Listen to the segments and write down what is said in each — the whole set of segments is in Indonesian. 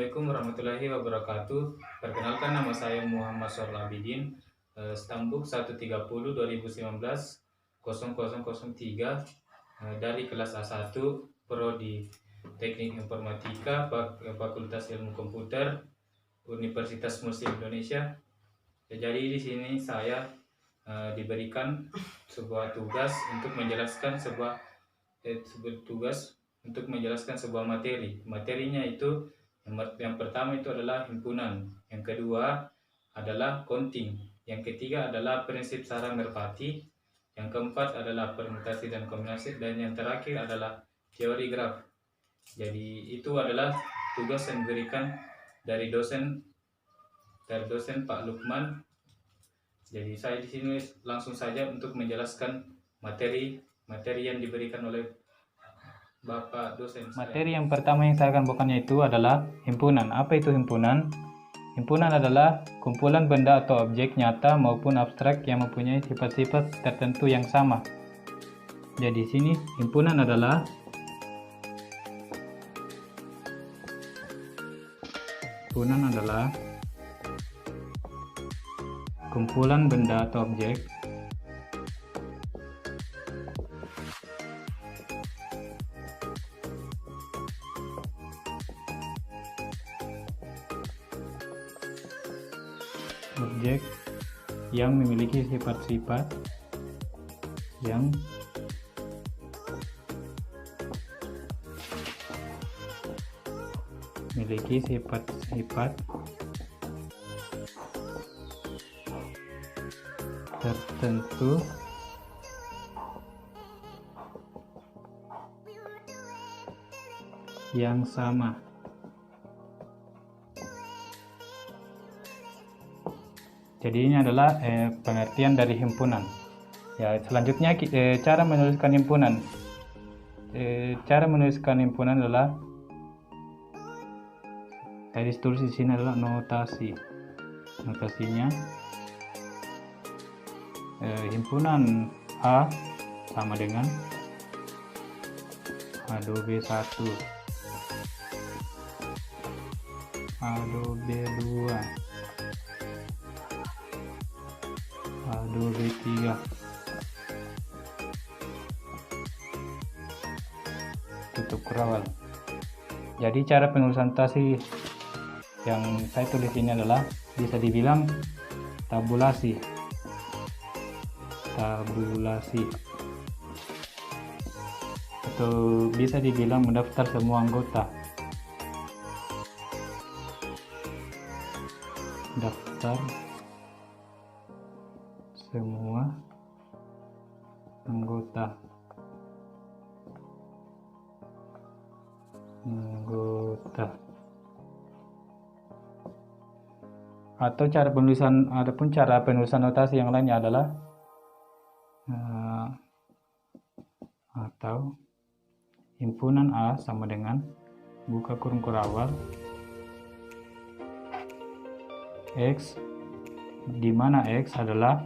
Assalamualaikum warahmatullahi wabarakatuh. Perkenalkan, nama saya Muhammad Syahrul Abidin, Stambuk 130 2019 0003, dari kelas A1 Prodi Teknik Informatika, Fakultas Ilmu Komputer, Universitas Muslim Indonesia. Jadi di sini saya diberikan sebuah tugas untuk menjelaskan sebuah materi. Materinya itu yang pertama itu adalah himpunan, yang kedua adalah counting, yang ketiga adalah prinsip Sarah Merpati, yang keempat adalah permutasi dan kombinasi, dan yang terakhir adalah teori graf. Jadi itu adalah tugas yang diberikan dari dosen Pak Lukman. Jadi saya di sini langsung saja untuk menjelaskan materi yang diberikan oleh Bapak dosen saya. Materi yang pertama yang saya akan bawakan yaitu adalah himpunan. Apa itu himpunan? Himpunan adalah kumpulan benda atau objek nyata maupun abstrak yang mempunyai sifat-sifat tertentu yang sama. Jadi di sini himpunan adalah kumpulan benda atau objek yang memiliki sifat-sifat tertentu yang sama. Jadi ini adalah pengertian dari himpunan. Ya, selanjutnya cara menuliskan himpunan. Cara menuliskan himpunan adalah saya tulis di sini adalah notasi. Notasinya himpunan A sama dengan A2B1, A2B2, A2B3, tutup kurung. Jadi cara penulisan notasi yang saya tulis ini adalah bisa dibilang tabulasi atau bisa dibilang mendaftar semua anggota. Daftar semua anggota. Atau cara penulisan, adapun cara penulisan notasi yang lainnya adalah atau himpunan A sama dengan buka kurung awal X, di mana X adalah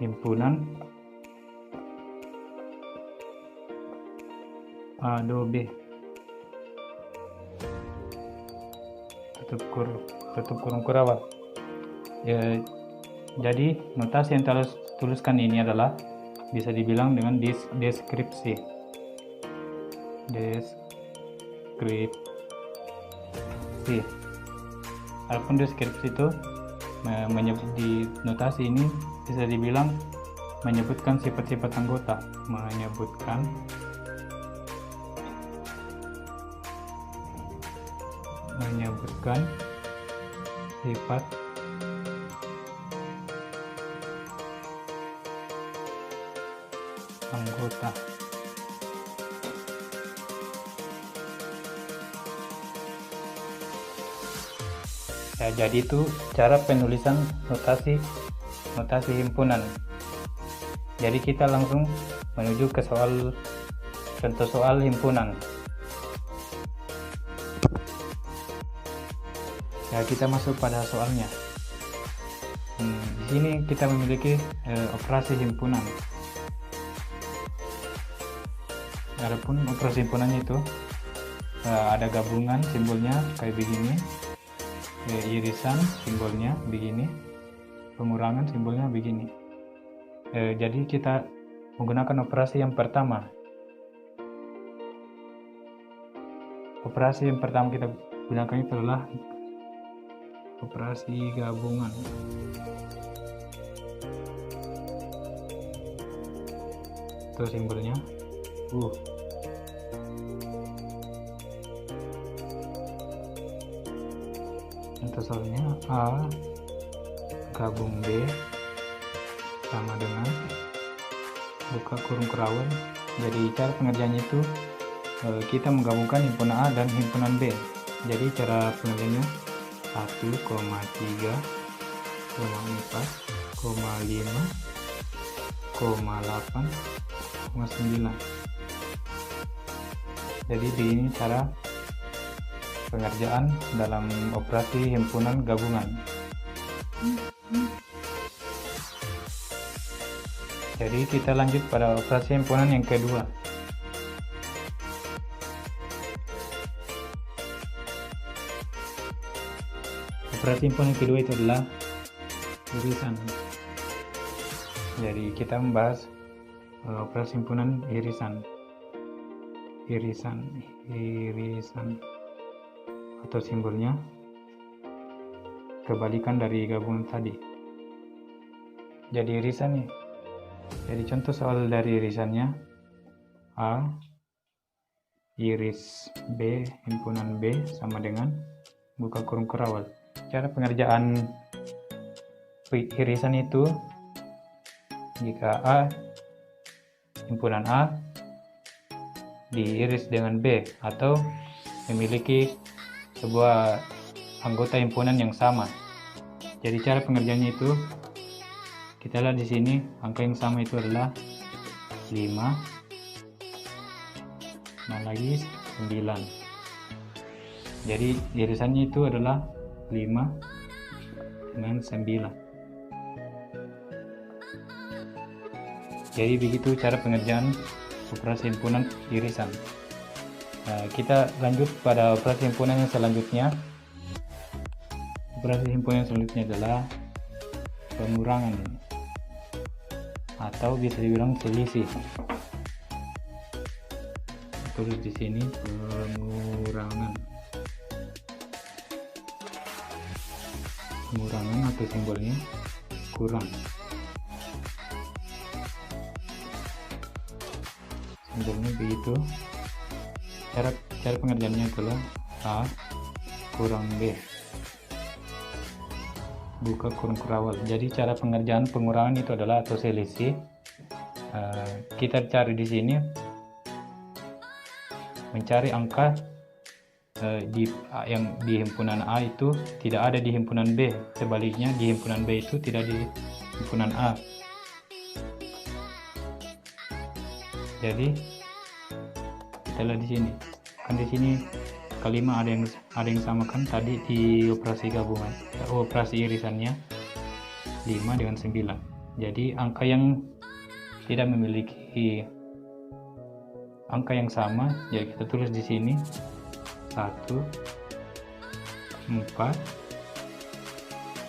himpunan A2B, tutup kurung awal. Ya, jadi notasi yang harus tuliskan ini adalah bisa dibilang dengan deskripsi. Adapun deskripsi itu menyebut di notasi ini bisa dibilang menyebutkan sifat-sifat anggota, menyebutkan sifat anggota. Ya, jadi itu cara penulisan notasi himpunan. Jadi kita langsung menuju ke contoh soal himpunan. Ya, kita masuk pada soalnya. Di sini kita memiliki operasi himpunan. Adapun operasi himpunannya itu ada gabungan simbolnya kayak begini, irisan simbolnya begini, pengurangan simbolnya begini. Jadi kita menggunakan operasi yang pertama. Operasi yang pertama kita gunakan itu adalah operasi gabungan. Itu simbolnya untuk soalnya A gabung B sama dengan buka kurung kerawang. Jadi cara pengerjaannya itu kita menggabungkan himpunan A dan himpunan B. Jadi cara pengerjaannya 1,3,4,5,9. Jadi begini cara pengerjaan dalam operasi himpunan gabungan. Jadi kita lanjut pada operasi himpunan yang kedua. Operasi himpunan yang kedua itu adalah irisan. Jadi kita membahas operasi himpunan irisan atau simbolnya kebalikan dari gabungan tadi. Jadi irisan nih. Jadi contoh soal dari irisannya A iris B himpunan B sama dengan buka kurung kerawal. Cara pengerjaan irisan itu jika A himpunan A diiris dengan B atau memiliki sebuah anggota himpunan yang sama. Jadi cara pengerjaannya itu kita lihat di sini angka yang sama itu adalah 5 nah lagi 9. Jadi irisannya itu adalah 5 dengan 9. Jadi begitu cara pengerjaan operasi himpunan irisan. Nah, kita lanjut pada operasi himpunan yang selanjutnya. Operasi himpunan yang selanjutnya adalah pengurangan atau bisa dibilang selisih. Tulis di sini pengurangan atau simbolnya kurang. Simbolnya begitu. Cara pengerjaannya adalah A kurang B buka kurung kerawal. Jadi cara pengerjaan pengurangan itu adalah atau selisih. Kita cari di sini mencari angka yang di himpunan A itu tidak ada di himpunan B, sebaliknya di himpunan B itu tidak di himpunan A. Jadi kita lihat di sini kan di sini kelima ada yang sama kan tadi di operasi gabungan, operasi irisannya 5 dengan 9. Jadi angka yang tidak memiliki angka yang sama ya kita tulis di sini 1 4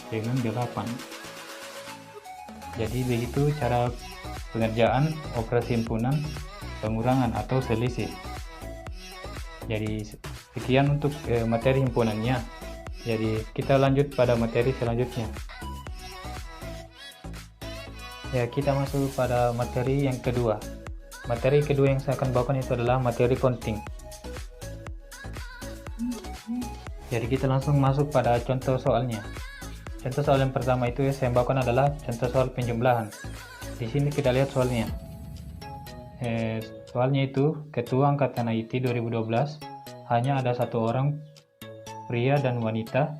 dengan 8. Jadi begitu cara pengerjaan operasi himpunan pengurangan atau selisih. Jadi sekian untuk materi himpunannya. Jadi kita lanjut pada materi selanjutnya. Ya, kita masuk pada materi yang kedua. Materi kedua yang saya akan bawakan itu adalah materi counting. Jadi kita langsung masuk pada contoh soalnya. Contoh soal yang pertama itu yang saya bawakan adalah contoh soal penjumlahan. Di sini kita lihat soalnya. Soalnya itu Ketua Angkatan IT 2012 hanya ada 1 orang pria dan wanita.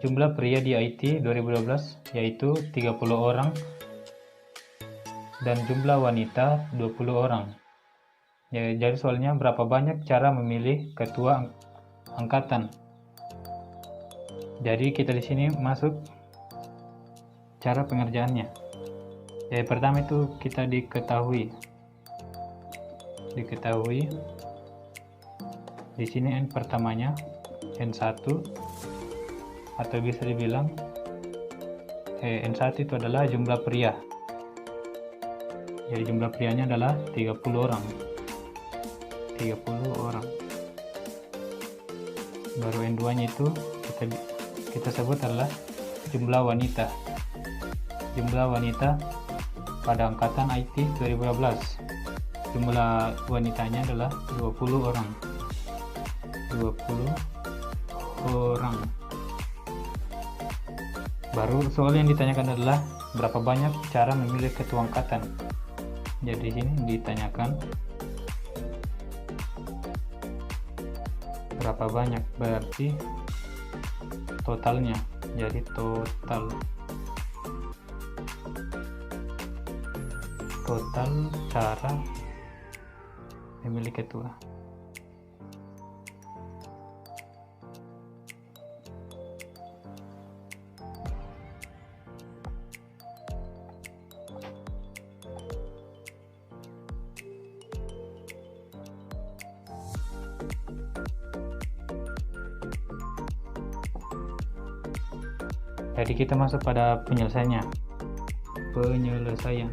Jumlah pria di IT 2012 yaitu 30 orang dan jumlah wanita 20 orang. Ya, jadi soalnya berapa banyak cara memilih ketua angkatan. Jadi kita di sini masuk cara pengerjaannya. Jadi pertama itu kita diketahui Di sini N pertamanya N1, atau bisa dibilang N1 itu adalah jumlah pria. Jadi jumlah prianya adalah 30 orang. 30 orang. Baru N2-nya itu kita sebut adalah jumlah wanita. Jumlah wanita pada angkatan IT 2012. Jumlah wanitanya adalah 20 orang. 20 orang. Baru soal yang ditanyakan adalah berapa banyak cara memilih ketua angkatan. Jadi di sini ditanyakan berapa banyak, berarti totalnya. Jadi total cara memilih ketua. Jadi kita masuk pada penyelesaiannya. Penyelesaiannya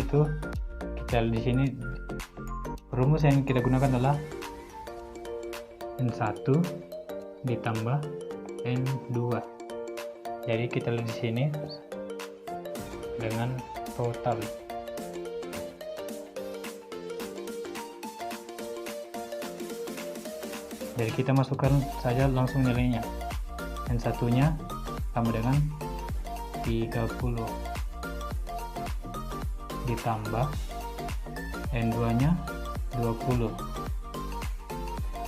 itu kita di sini rumus yang kita gunakan adalah N1 ditambah N2. Jadi kita lihat di sini dengan total. Jadi kita masukkan saja langsung nilainya. N1-nya sama dengan 30 ditambah N2-nya 20.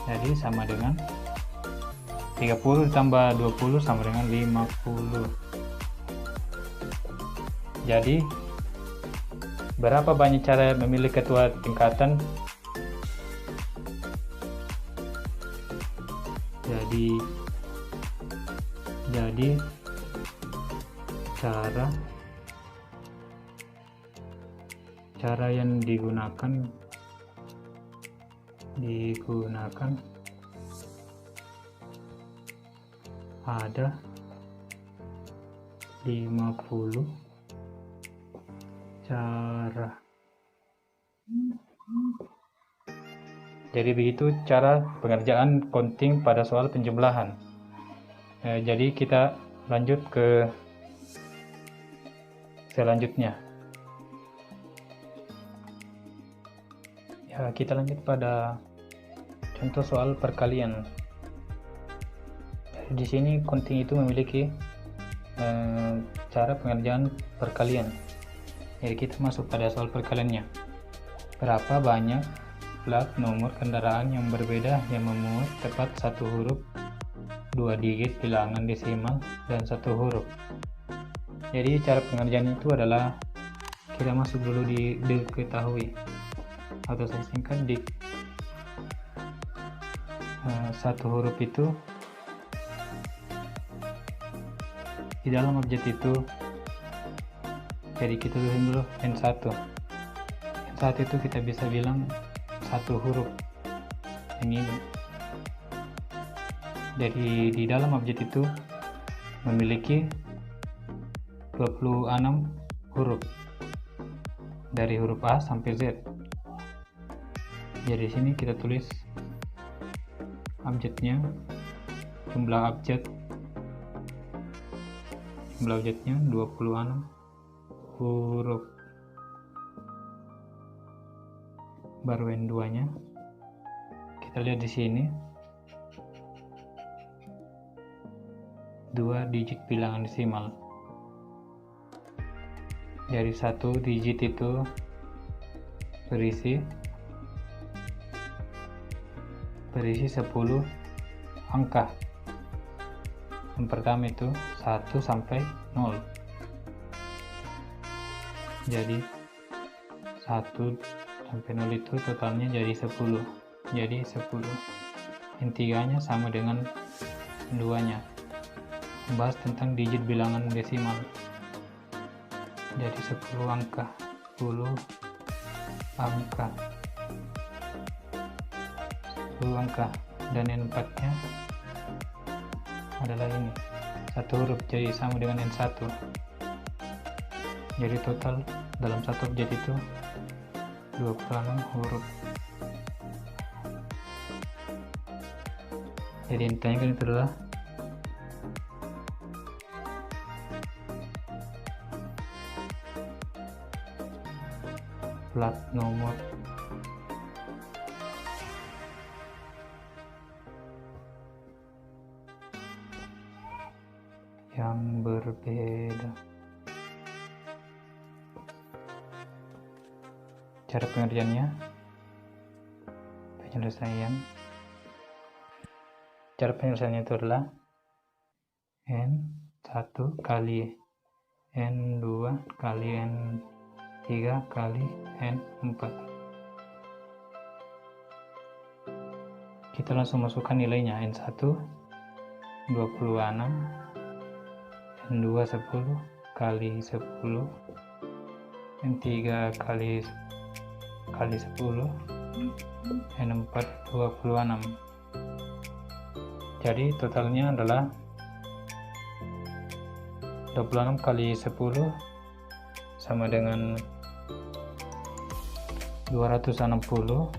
Jadi sama dengan 30 ditambah 20 sama dengan 50. Jadi berapa banyak cara memilih ketua tingkatan? Jadi cara yang digunakan ada 50 cara. Jadi begitu cara pengerjaan counting pada soal penjumlahan. Jadi kita lanjut ke selanjutnya. Ya, kita lanjut pada contoh soal perkalian. Di sini counting itu memiliki cara pengerjaan perkalian. Jadi kita masuk pada soal perkaliannya. Berapa banyak plat nomor kendaraan yang berbeda yang memuat tepat satu huruf, 2 digit bilangan desimal, dan 1 huruf. Jadi cara pengerjaan itu adalah kita masuk dulu di diketahui, atau saya singkat dik. 1 huruf itu di dalam objek itu, jadi kita tulis dulu N1. N1 itu kita bisa bilang 1 huruf ini. Jadi di dalam objek itu memiliki 26 huruf dari huruf A sampai Z. Jadi di sini kita tulis abjadnya, jumlah abjadnya 26 huruf. Baru N2-nya kita lihat di sini 2 digit bilangan desimal. Dari 1 digit itu berisi 10 angka. Yang pertama itu 1 sampai 0. Jadi 1 sampai 0 itu totalnya jadi 10. Jadi 10. Yang 3-nya sama dengan 2-nya. Membahas tentang digit bilangan desimal. Jadi 10 angka. 10 angka, 10 angka, dan N4 nya adalah ini, 1 huruf, jadi sama dengan N1. Jadi total dalam satu objek itu 26 huruf. Jadi yang ditanyakan itu adalah plat nomor yang berbeda. Cara pengerjaannya, cara penyelesaiannya itu adalah N1 kali N2 kali N3 kali N4. Kita langsung masukkan nilainya. N1 26, N2 10 kali 10, N3 kali 10, N4 26. Jadi totalnya adalah 26 kali 10 sama dengan 260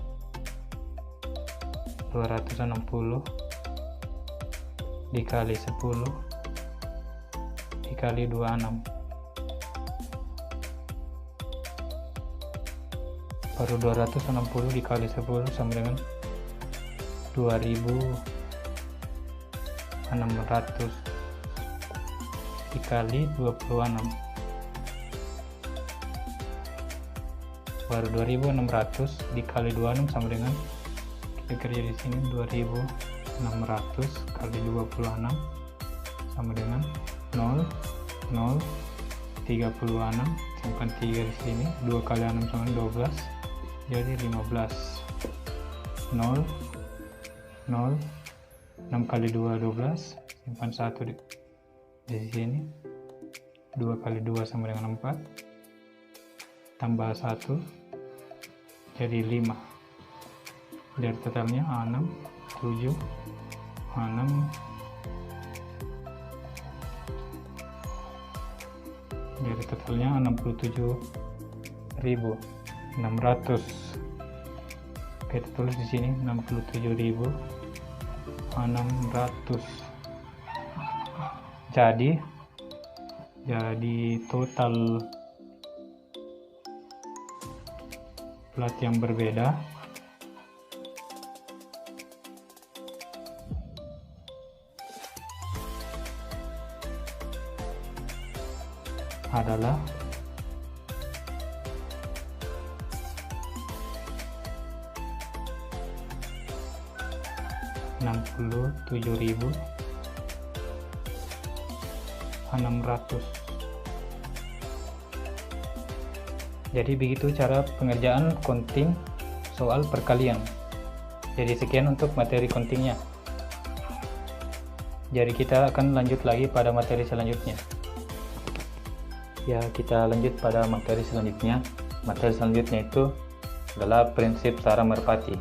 dikali 10 dikali 26, baru 260 dikali 10 sama dengan 2600 dikali 26, baru 2600 dikali 26 sama dengan, kita kerja di sini, 2600 kali 26 sama dengan 0 0 36, simpan 3 di sini, 2 kali 6 sama 12, jadi 15. 0 0 6 kali 2 12, simpan 1 di sini, 2 kali 2 sama dengan 4, tambah 1 jadi 5. Dari totalnya 6 7 6, dari totalnya 67.600. Kita tulis di sini 67.600. Jadi total plat yang berbeda adalah 67.600. Jadi begitu cara pengerjaan counting soal perkalian. Jadi sekian untuk materi countingnya. Jadi kita akan lanjut lagi pada materi selanjutnya. Ya, kita lanjut pada materi selanjutnya. Materi selanjutnya itu adalah prinsip Sarah Merpati.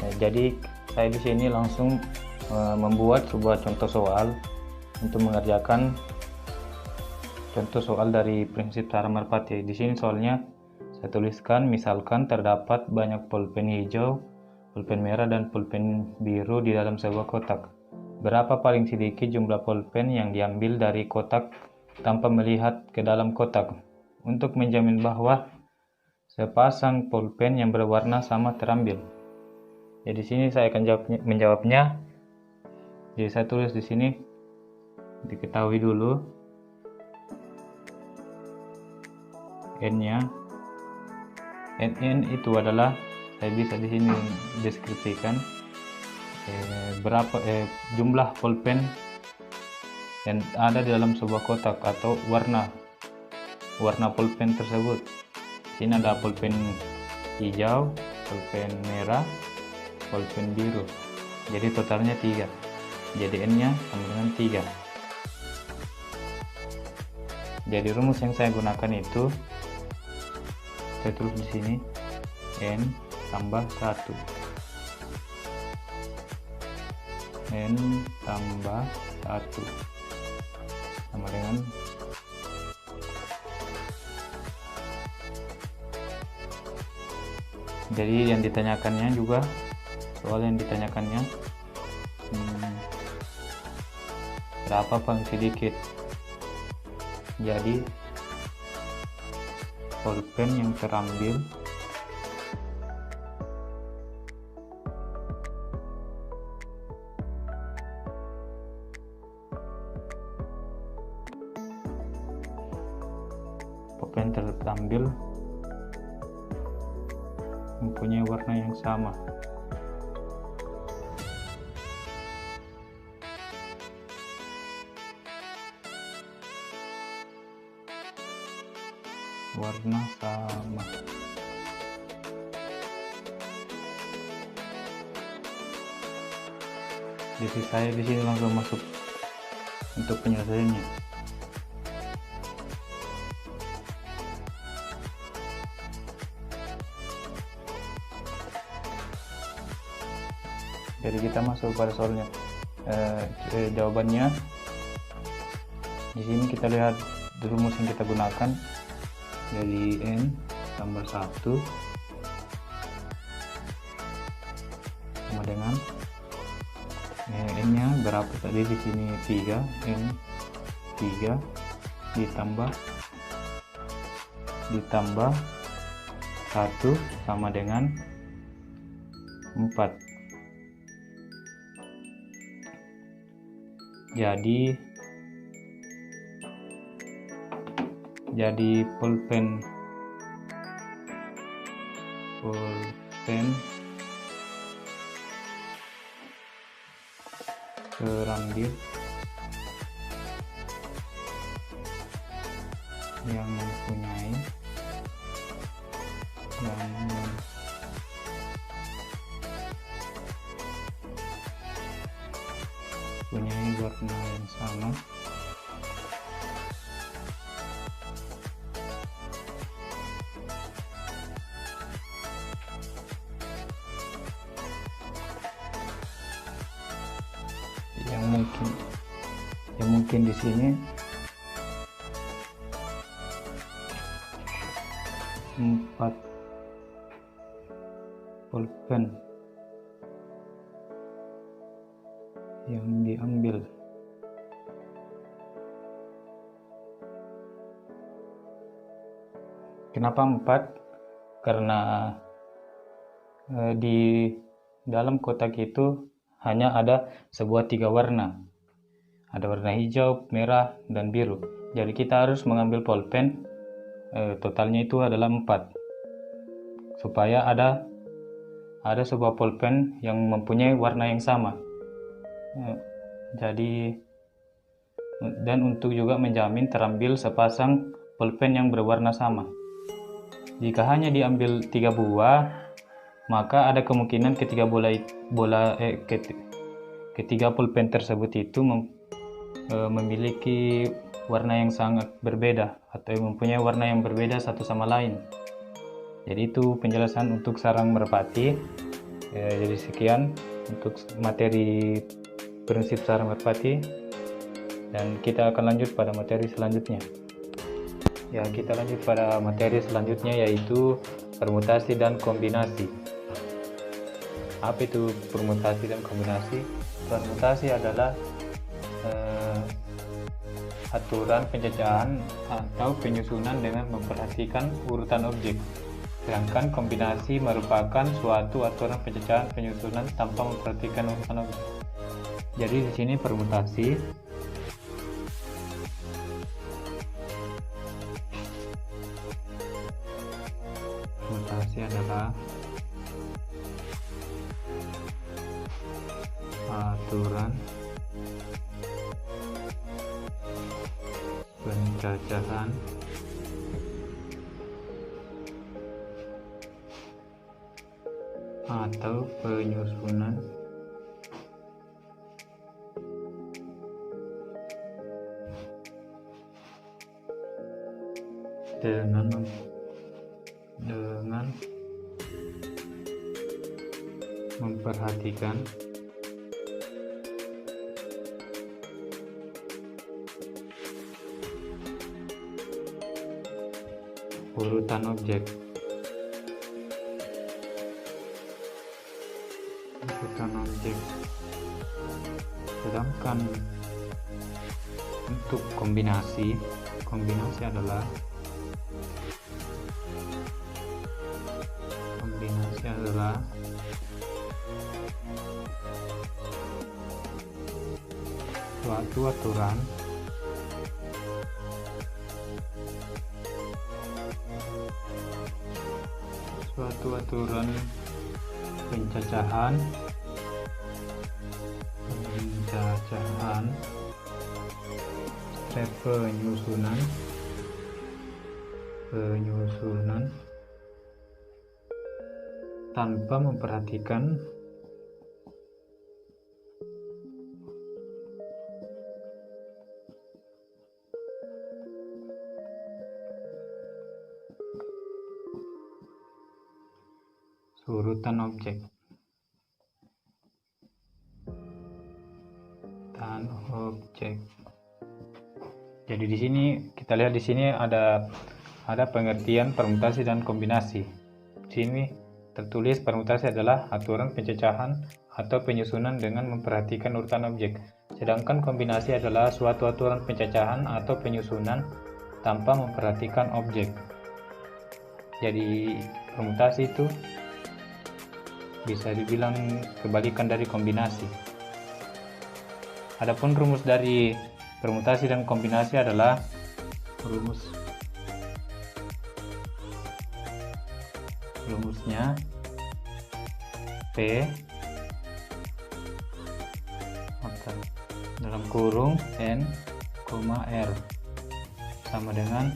Nah, jadi saya di sini langsung membuat sebuah contoh soal untuk mengerjakan contoh soal dari prinsip Sarah Merpati. Di sini soalnya saya tuliskan, misalkan terdapat banyak pulpen hijau, pulpen merah, dan pulpen biru di dalam sebuah kotak. Berapa paling sedikit jumlah pulpen yang diambil dari kotak tanpa melihat ke dalam kotak? Untuk menjamin bahwa sepasang pulpen yang berwarna sama terambil. Jadi di sini saya akan menjawabnya. Jadi saya tulis di sini, diketahui dulu N-nya. N itu adalah, saya bisa di sini deskripsikan berapa jumlah pulpen yang ada di dalam sebuah kotak atau warna pulpen tersebut. Di sini ada pulpen hijau, pulpen merah, pulpen biru. Jadi totalnya 3. Jadi N-nya sama dengan 3. Jadi rumus yang saya gunakan itu saya tulis di sini n tambah 1, n tambah 1 sama dengan jadi yang ditanyakannya juga soal yang ditanyakannya berapa paling sedikit, jadi pulpen yang terambil mempunyai warna yang sama. Warna sama. Jadi saya di sini langsung masuk untuk penyelesaiannya. Jadi kita masuk pada soalnya. Jawabannya di sini kita lihat rumus yang kita gunakan. Jadi n tambah 1 sama dengan n nya berapa tadi, di sini 3, n 3 ditambah 1 sama dengan 4. Jadi pulpen terambil yang mempunyai warna yang sama yang mungkin di sini 4 pulpen yang diambil. Kenapa 4? Karena di dalam kotak itu hanya ada sebuah 3 warna. Ada warna hijau, merah, dan biru. Jadi kita harus mengambil pulpen totalnya itu adalah 4. Supaya ada sebuah pulpen yang mempunyai warna yang sama. Jadi dan untuk juga menjamin terambil sepasang pulpen yang berwarna sama. Jika hanya diambil 3 buah, maka ada kemungkinan ketiga pulpen tersebut itu memiliki warna yang sangat berbeda atau mempunyai warna yang berbeda satu sama lain. Jadi itu penjelasan untuk sarang merpati. Jadi sekian untuk materi prinsip sarang merpati, dan kita akan lanjut pada materi selanjutnya. Ya, kita lanjut pada materi selanjutnya, yaitu permutasi dan kombinasi. Apa itu permutasi dan kombinasi? Permutasi adalah aturan penjajahan atau penyusunan dengan memperhatikan urutan objek. Sedangkan kombinasi merupakan suatu aturan penjajahan penyusunan tanpa memperhatikan urutan objek. Jadi di sini permutasi adalah aturan penjajahan atau penyusunan dengan memperhatikan urutan objek. Sedangkan untuk kombinasi adalah suatu aturan pencacahan step penyusunan tanpa memperhatikan urutan objek. Jadi di sini kita lihat, di sini ada pengertian permutasi dan kombinasi. Di sini tertulis permutasi adalah aturan pencacahan atau penyusunan dengan memperhatikan urutan objek. Sedangkan kombinasi adalah suatu aturan pencacahan atau penyusunan tanpa memperhatikan objek. Jadi permutasi itu bisa dibilang kebalikan dari kombinasi. Adapun rumus dari permutasi dan kombinasi adalah rumusnya P dalam kurung N, R sama dengan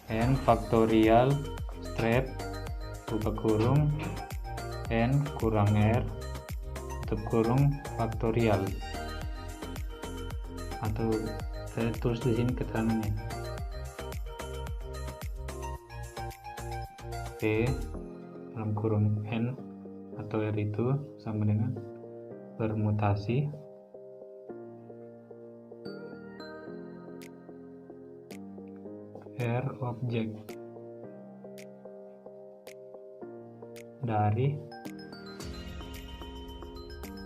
N faktorial strep buka kurung N kurang R tutup kurung faktorial, atau saya tulis di sini keterangannya P dalam kurung N atau R itu sama dengan permutasi R objek dari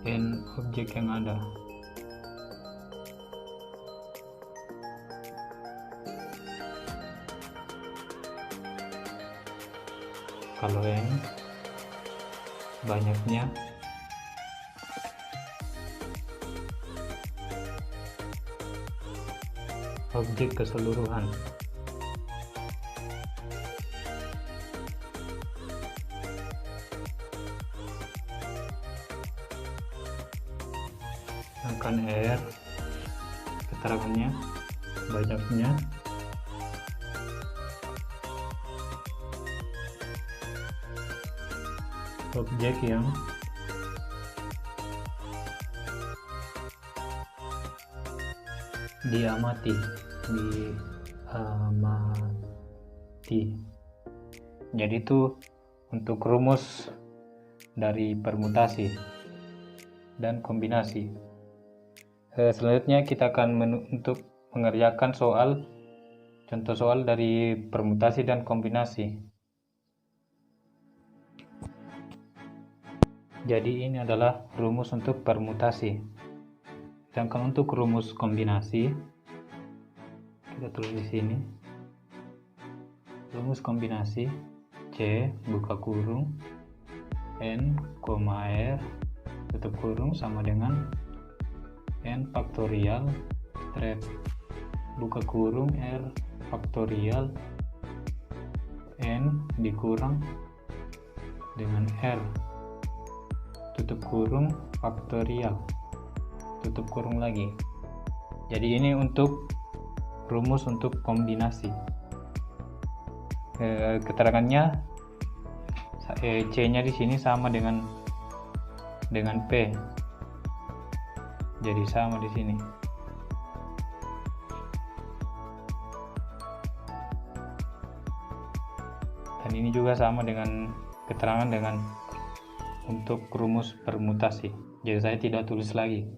N objek yang ada. Kalau N banyaknya objek keseluruhan. Sedangkan R keterangannya banyaknya objek yang diamati. Jadi itu untuk rumus dari permutasi dan kombinasi. Selanjutnya kita akan untuk mengerjakan contoh soal dari permutasi dan kombinasi. Jadi ini adalah rumus untuk permutasi. Sedangkan untuk rumus kombinasi kita tulis di sini. Rumus kombinasi C buka kurung N, R tutup kurung sama dengan N faktorial strep buka kurung R faktorial N dikurang dengan R tutup kurung faktorial tutup kurung lagi. Jadi ini untuk rumus untuk kombinasi. Keterangannya C-nya di sini sama dengan P. Jadi sama di sini. Dan ini juga sama dengan keterangan dengan untuk rumus permutasi. Jadi saya tidak tulis lagi.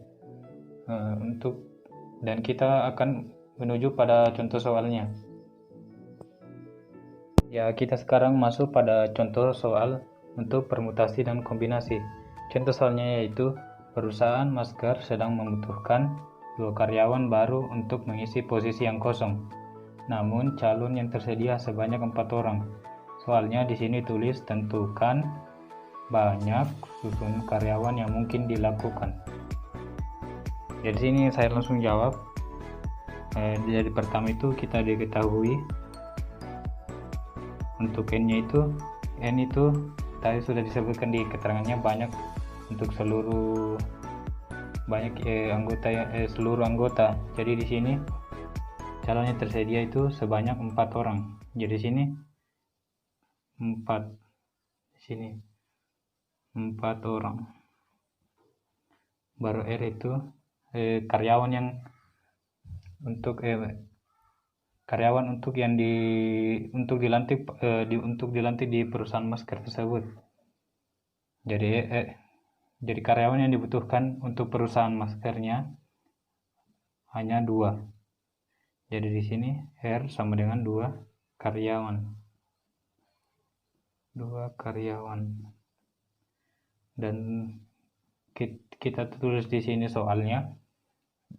Dan kita akan menuju pada contoh soalnya. Ya, kita sekarang masuk pada contoh soal untuk permutasi dan kombinasi. Contoh soalnya yaitu perusahaan masker sedang membutuhkan 2 karyawan baru untuk mengisi posisi yang kosong. Namun calon yang tersedia sebanyak 4 orang. Soalnya di sini tulis tentukan banyak susun karyawan yang mungkin dilakukan. Jadi sini saya langsung jawab. Jadi pertama itu kita diketahui untuk N itu tadi sudah disebutkan di keterangannya banyak untuk seluruh anggota. Jadi di sini calon yang tersedia itu sebanyak 4 orang. Jadi sini 4 orang. Baru R itu karyawan untuk dilantik di perusahaan masker tersebut. Jadi karyawan yang dibutuhkan untuk perusahaan maskernya hanya 2. Jadi di sini R sama dengan 2 karyawan. 2 karyawan. Dan kita tulis di sini soalnya.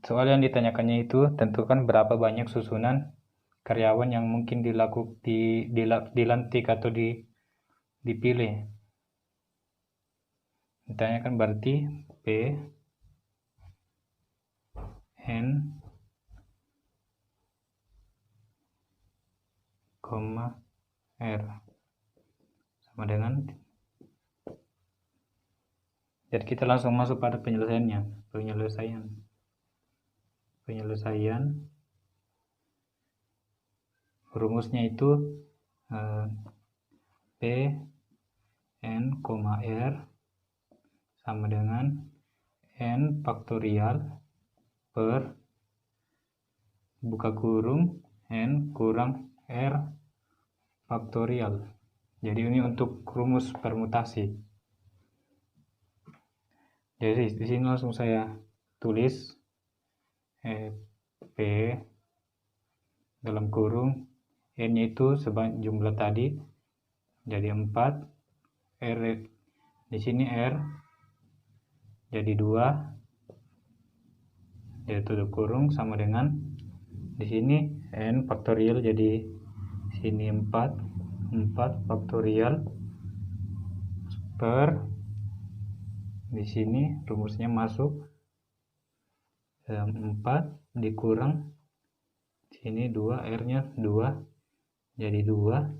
Soal yang ditanyakannya itu tentukan berapa banyak susunan karyawan yang mungkin dilantik atau dipilih. Ditanyakan berarti P N, R sama dengan. Jadi kita langsung masuk pada penyelesaiannya. Penyelesaian rumusnya itu P N, R sama dengan N faktorial per buka kurung N kurang R faktorial. Jadi ini untuk rumus permutasi. Jadi di sini langsung saya tulis P dalam kurung N itu sebanyak jumlah tadi, jadi 4, R di sini R jadi 2, jadi tutup kurung sama dengan di sini N faktorial, jadi sini 4 faktorial per di sini rumusnya masuk 4 dikurang sini 2, R nya 2 jadi 2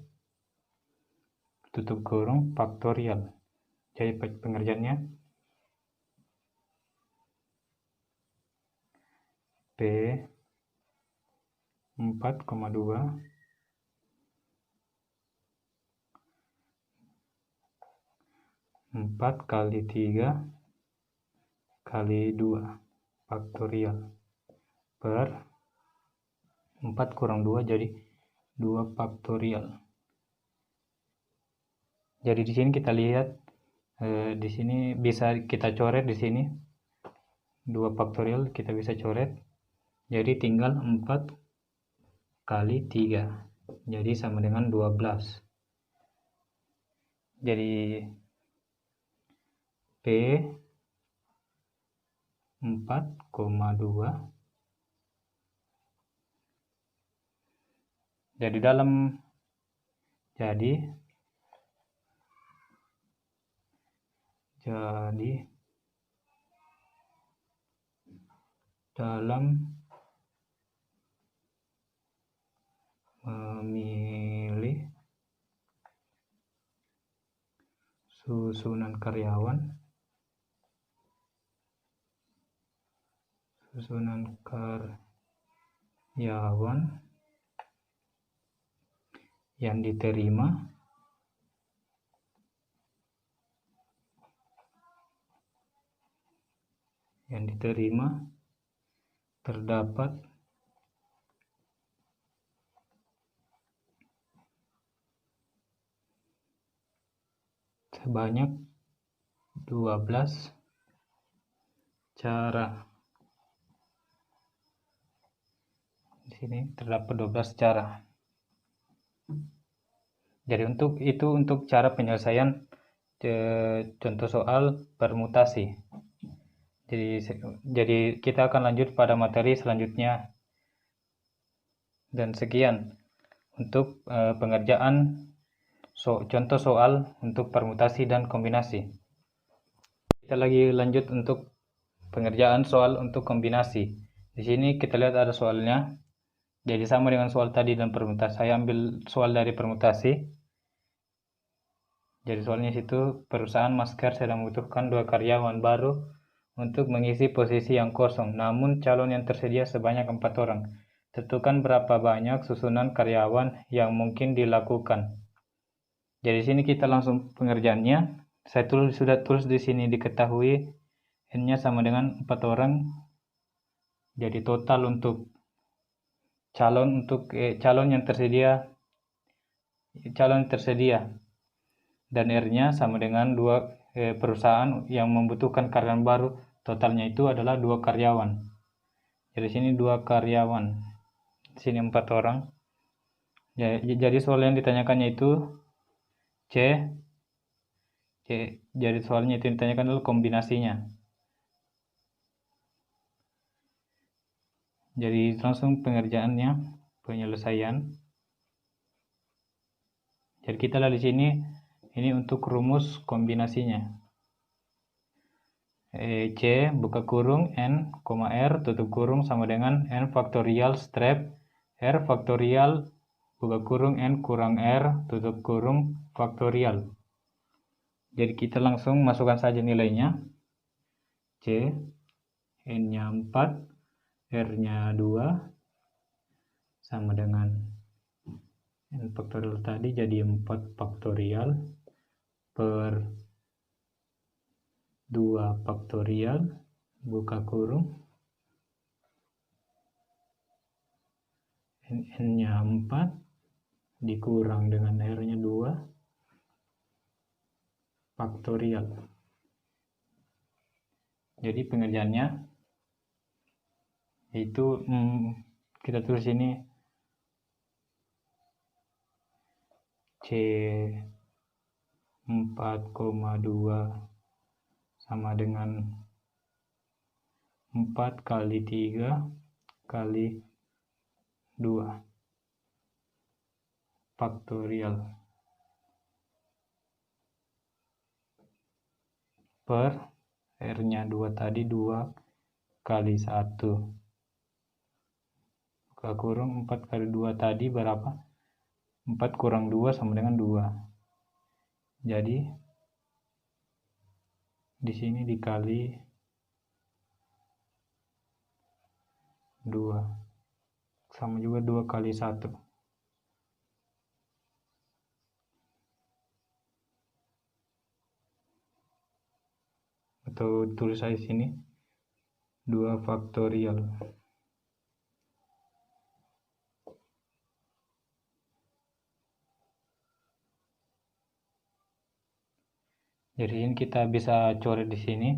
tutup kurung faktorial. Jadi pengerjaannya P 4,2 4 kali 3 kali 2 faktorial per 4 kurang 2 jadi 2 faktorial. Jadi di sini kita lihat di sini bisa kita coret, di sini 2 faktorial kita bisa coret. Jadi tinggal 4 kali 3 jadi sama dengan 12. Jadi P 4,2 jadi dalam memilih susunan karyawan yang diterima terdapat sebanyak 12 cara. Di sini terdapat 12 cara. Jadi untuk cara penyelesaian contoh soal permutasi. Jadi kita akan lanjut pada materi selanjutnya. Dan sekian untuk pengerjaan contoh soal untuk permutasi dan kombinasi. Kita lagi lanjut untuk pengerjaan soal untuk kombinasi. Di sini kita lihat ada soalnya. Jadi sama dengan soal tadi dan permutasi. Saya ambil soal dari permutasi. Jadi soalnya situ, perusahaan masker sedang membutuhkan 2 karyawan baru untuk mengisi posisi yang kosong. Namun calon yang tersedia sebanyak 4 orang. Tentukan berapa banyak susunan karyawan yang mungkin dilakukan. Jadi sini kita langsung pengerjaannya. Saya sudah tulis di sini, diketahui n-nya sama dengan 4 orang. Jadi total untuk calon yang tersedia dan R-nya sama dengan 2 perusahaan yang membutuhkan karyawan baru, totalnya itu adalah 2 karyawan. Jadi sini 2 karyawan, sini 4 orang. Jadi soal yang ditanyakannya itu jadi soalnya itu ditanyakan adalah kombinasinya. Jadi langsung pengerjaannya, penyelesaian. Jadi kita lihat di sini, ini untuk rumus kombinasinya. C buka kurung N, R tutup kurung sama dengan N faktorial strip R faktorial buka kurung N kurang R tutup kurung faktorial. Jadi kita langsung masukkan saja nilainya. C, N-nya 4, R-nya 2, sama dengan N faktorial tadi, jadi 4 faktorial per 2 faktorial buka kurung N-nya 4 dikurang dengan R-nya 2 faktorial. Jadi pengerjaannya itu kita tulis ini C 4,2 sama dengan 4 kali 3 kali 2 faktorial per R-nya 2 tadi 2 kali 1 buka kurung 4 kali 2 tadi berapa? 4 kurang 2 sama dengan 2. Jadi di sini dikali 2 sama juga 2 kali 1. Atau tulis saya di sini 2 faktorial. Jadi ini kita bisa coret di sini.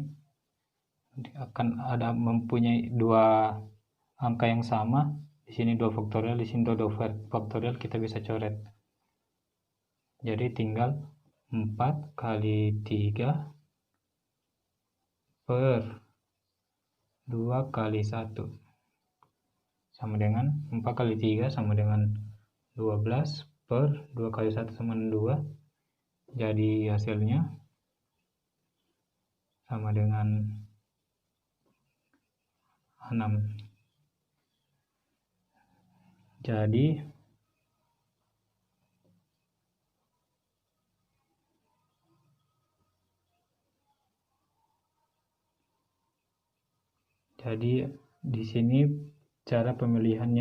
Akan ada mempunyai 2 angka yang sama. Di sini 2 faktorial, di sini 2 faktorial, kita bisa coret. Jadi tinggal 4 kali 3 per 2 kali 1 sama dengan 4 kali 3 sama dengan 12 per 2 kali 1 sama dengan 2. Jadi hasilnya sama dengan 6. Jadi di sini cara pemilihan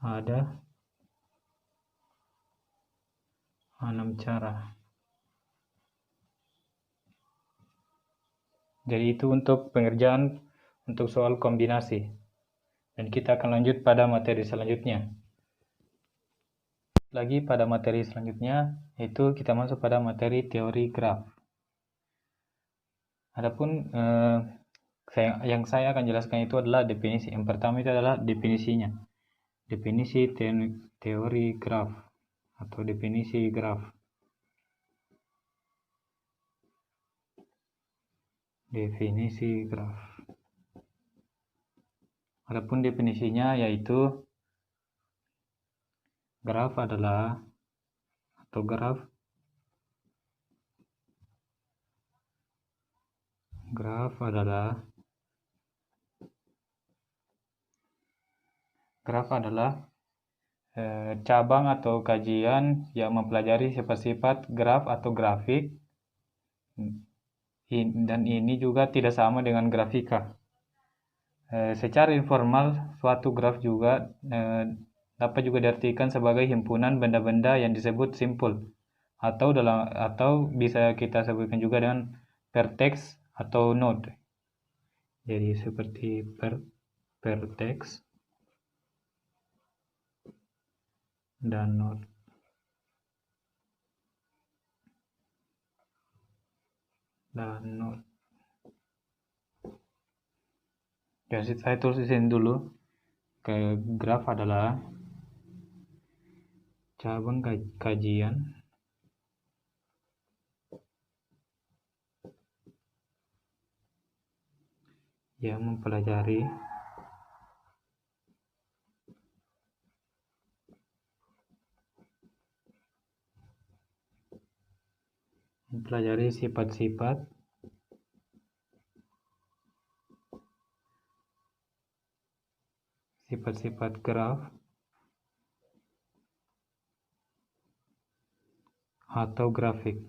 ada 6 cara. Jadi itu untuk pengerjaan untuk soal kombinasi. Dan kita akan lanjut pada materi selanjutnya. lagi pada materi selanjutnya, yaitu kita masuk pada materi teori graf. Adapun yang saya akan jelaskan itu adalah definisi. Yang pertama itu adalah definisinya. Definisi teori graf atau definisi graf. Definisi graf. Adapun definisinya yaitu graf adalah cabang atau kajian yang mempelajari sifat-sifat graf atau grafik, dan ini juga tidak sama dengan grafika. Secara informal, suatu graf juga dapat juga diartikan sebagai himpunan benda-benda yang disebut simpul, atau bisa kita sebutkan juga dengan vertex atau node. Jadi seperti vertex dan node. Jadi saya tulisin dulu, graf adalah cabang kajian yang mempelajari sifat-sifat graf atau grafik.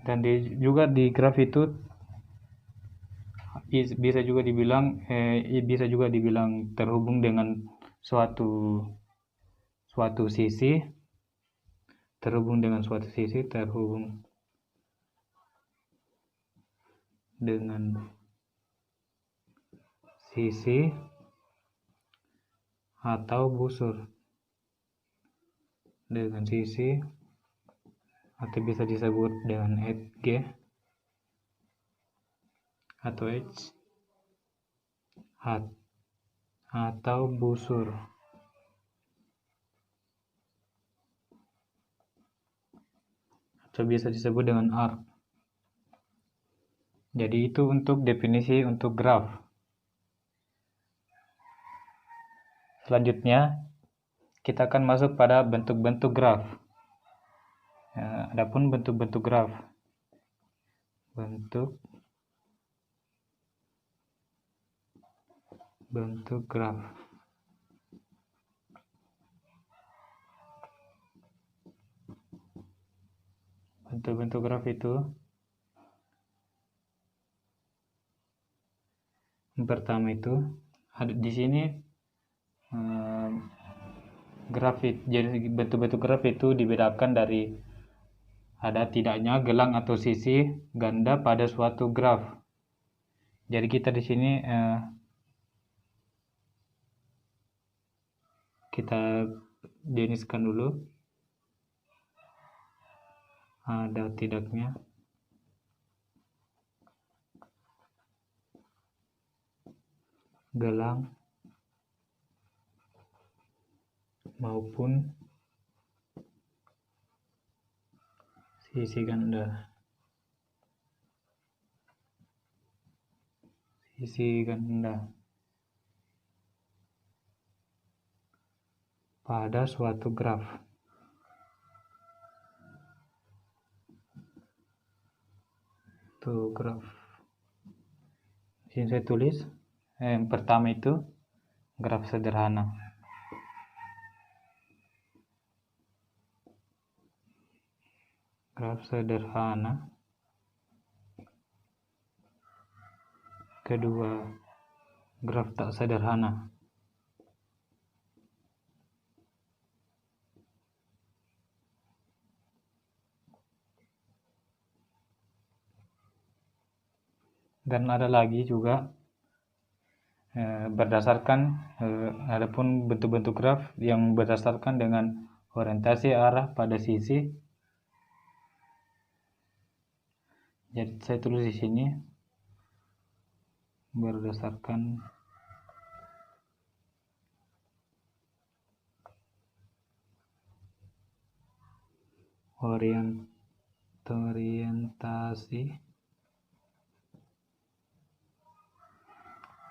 Dan juga di graf itu bisa juga dibilang terhubung dengan suatu sisi, terhubung dengan sisi atau busur dengan sisi, atau bisa disebut dengan edge atau edge atau busur. Atau bisa disebut dengan arc. Jadi itu untuk definisi untuk graf. Selanjutnya kita akan masuk pada bentuk-bentuk graf. Adapun bentuk-bentuk graf. Bentuk graf. Bentuk-bentuk graf itu yang pertama itu ada di sini jadi bentuk-bentuk graf itu dibedakan dari ada tidaknya gelang atau sisi ganda pada suatu graf. Jadi kita di sini kita jeniskan dulu ada tidaknya gelang maupun sisi ganda. Pada suatu graf. Itu graf. Di sini saya tulis yang pertama itu graf sederhana. Kedua, graf tak sederhana. Dan ada lagi juga berdasarkan adapun bentuk-bentuk graf yang berdasarkan dengan orientasi arah pada sisi. Jadi saya tulis di sini berdasarkan orientasi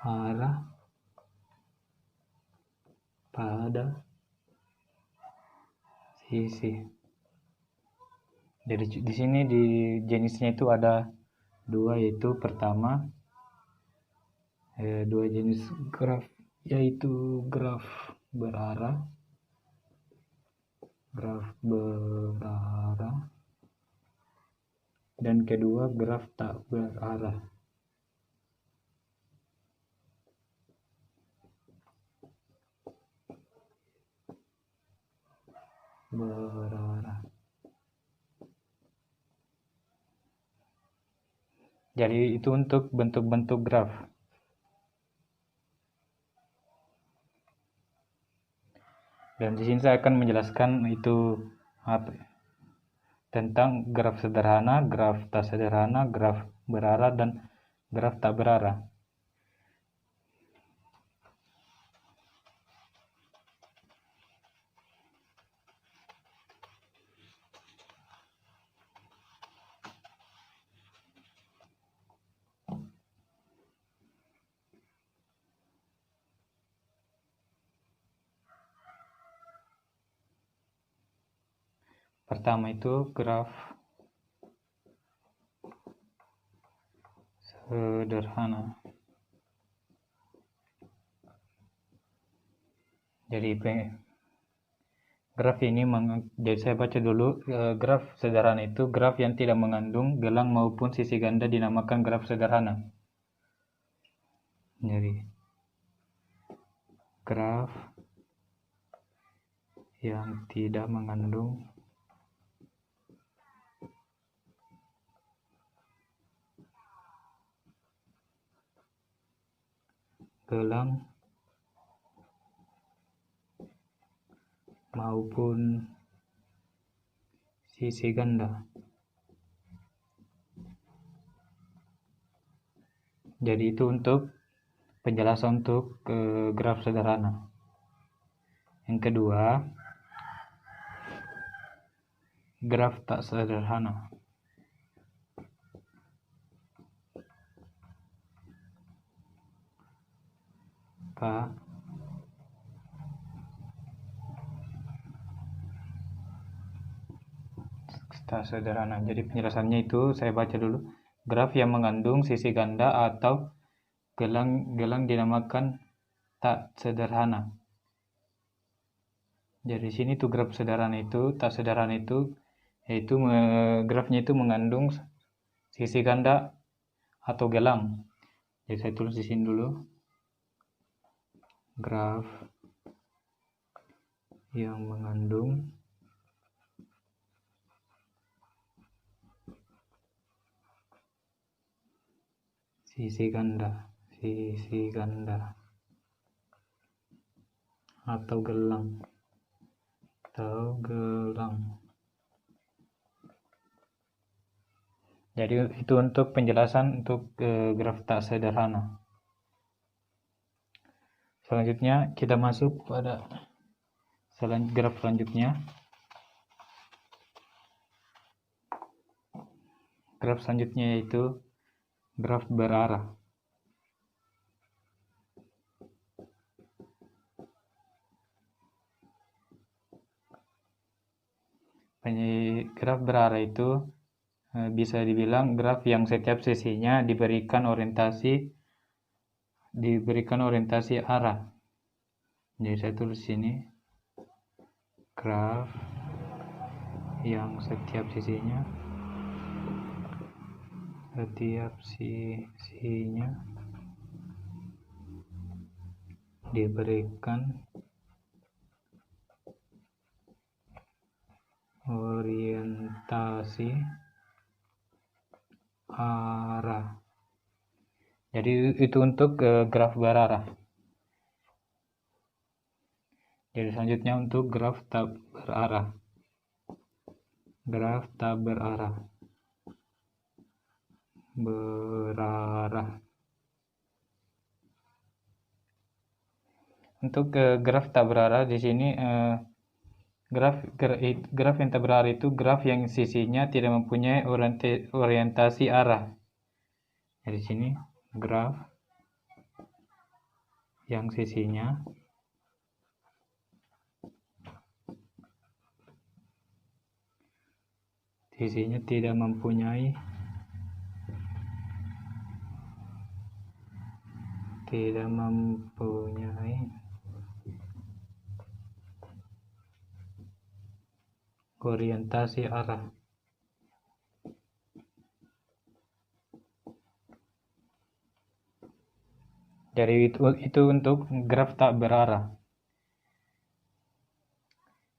arah pada sisi. Jadi di sini di jenisnya itu ada dua, yaitu pertama dua jenis graf, yaitu graf berarah dan kedua graf tak berarah. Jadi itu untuk bentuk-bentuk graf. Dan di sini saya akan menjelaskan itu tentang graf sederhana, graf tak sederhana, graf berarah, dan graf tak berarah. Pertama itu graf sederhana. Jadi graf ini jadi saya baca dulu. Graf sederhana itu graf yang tidak mengandung gelang maupun sisi ganda dinamakan graf sederhana. Jadi graf yang tidak mengandung gelang maupun sisi ganda. Jadi itu untuk penjelasan untuk graf sederhana. Yang kedua, graf tak sederhana. Tak sederhana. Jadi penjelasannya itu saya baca dulu. Graf yang mengandung sisi ganda atau gelang dinamakan tak sederhana. Jadi sini tuh graf sederhana itu, tak sederhana itu, yaitu grafnya itu mengandung sisi ganda atau gelang. Jadi saya tulis di sini dulu. Graf yang mengandung sisi ganda atau gelang. Jadi itu untuk penjelasan untuk graf tak sederhana. Selanjutnya kita masuk pada graf selanjutnya. Graf selanjutnya yaitu graf berarah. Graf berarah itu bisa dibilang graf yang setiap sisinya diberikan orientasi arah. Jadi saya tulis sini graf yang setiap sisinya diberikan orientasi arah. Jadi itu untuk graf berarah. Jadi selanjutnya untuk graf tak berarah. Graf tak berarah. Untuk graf tak berarah di sini graf yang tak berarah itu graf yang sisinya tidak mempunyai orientasi arah. Jadi sini graf yang sisinya tidak mempunyai orientasi arah. Jadi itu untuk graf tak berarah.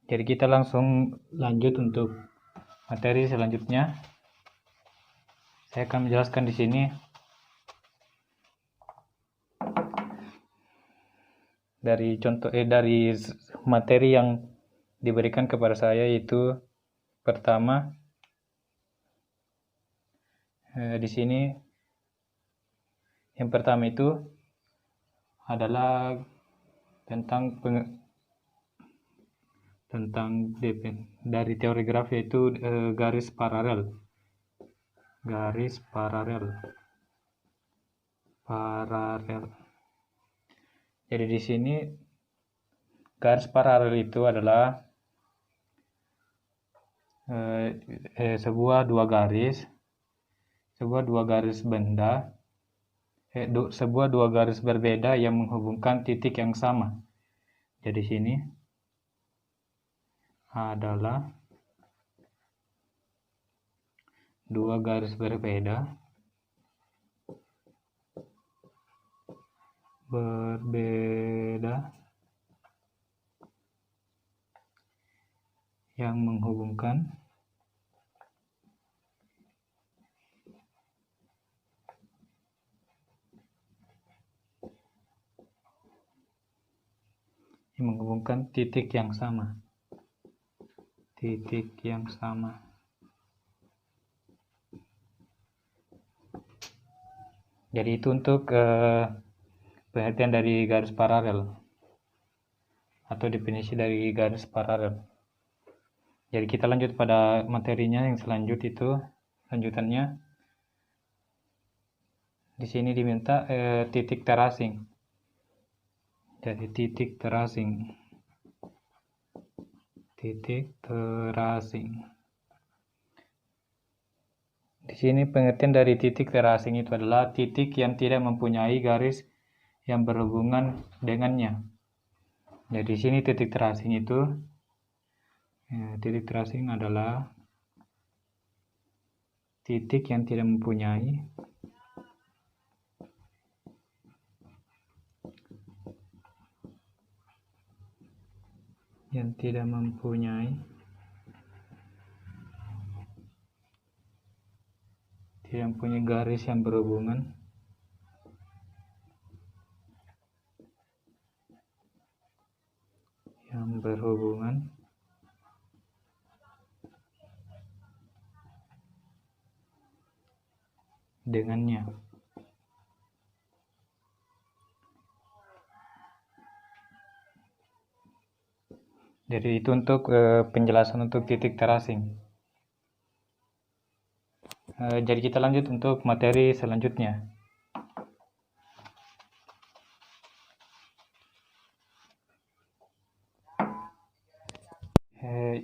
Jadi kita langsung lanjut untuk materi selanjutnya. Saya akan menjelaskan di sini dari dari materi yang diberikan kepada saya, yaitu pertama di sini yang pertama itu adalah tentang dari teori graf, yaitu garis paralel. Jadi di sini garis paralel itu adalah sebuah dua garis berbeda yang menghubungkan titik yang sama. Jadi sini adalah dua garis berbeda yang menghubungkan titik yang sama. Jadi itu untuk pengertian dari garis paralel atau definisi dari garis paralel. Jadi kita lanjut pada materinya yang lanjutannya. Di sini diminta titik terasing. Jadi titik terasing. Di sini pengertian dari titik terasing itu adalah titik yang tidak mempunyai garis yang berhubungan dengannya. Jadi di sini titik terasing adalah titik yang tidak mempunyai garis yang berhubungan dengannya. Jadi itu untuk penjelasan untuk titik terasing. Jadi kita lanjut untuk materi selanjutnya.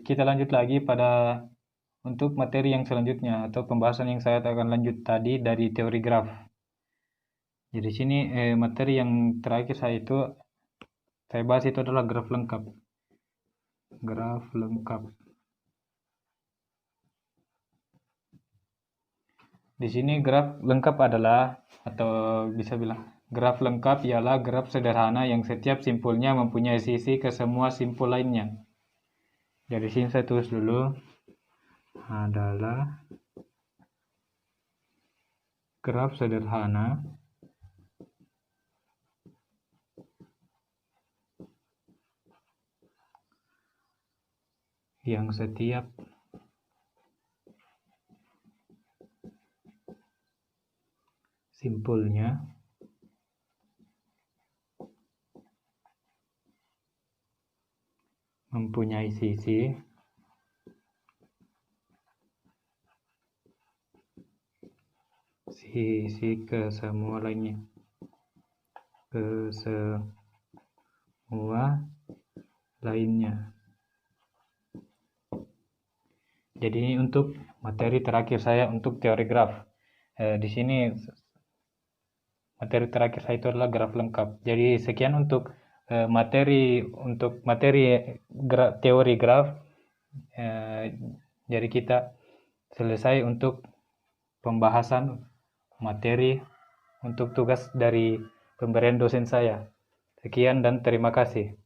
Kita lanjut lagi pada untuk materi yang selanjutnya atau pembahasan yang saya akan lanjut tadi dari teori graf. Jadi sini materi yang terakhir saya bahas itu adalah graf lengkap. Di sini graf lengkap adalah, atau bisa bilang graf lengkap ialah graf sederhana yang setiap simpulnya mempunyai sisi ke semua simpul lainnya. Jadi sini saya tulis dulu adalah graf sederhana yang setiap simpulnya mempunyai sisi kesemua lainnya. Jadi ini untuk materi terakhir saya untuk teori graf. Di sini materi terakhir saya itu adalah graf lengkap. Jadi sekian untuk teori graf. Jadi kita selesai untuk pembahasan materi untuk tugas dari pemberian dosen saya. Sekian dan terima kasih.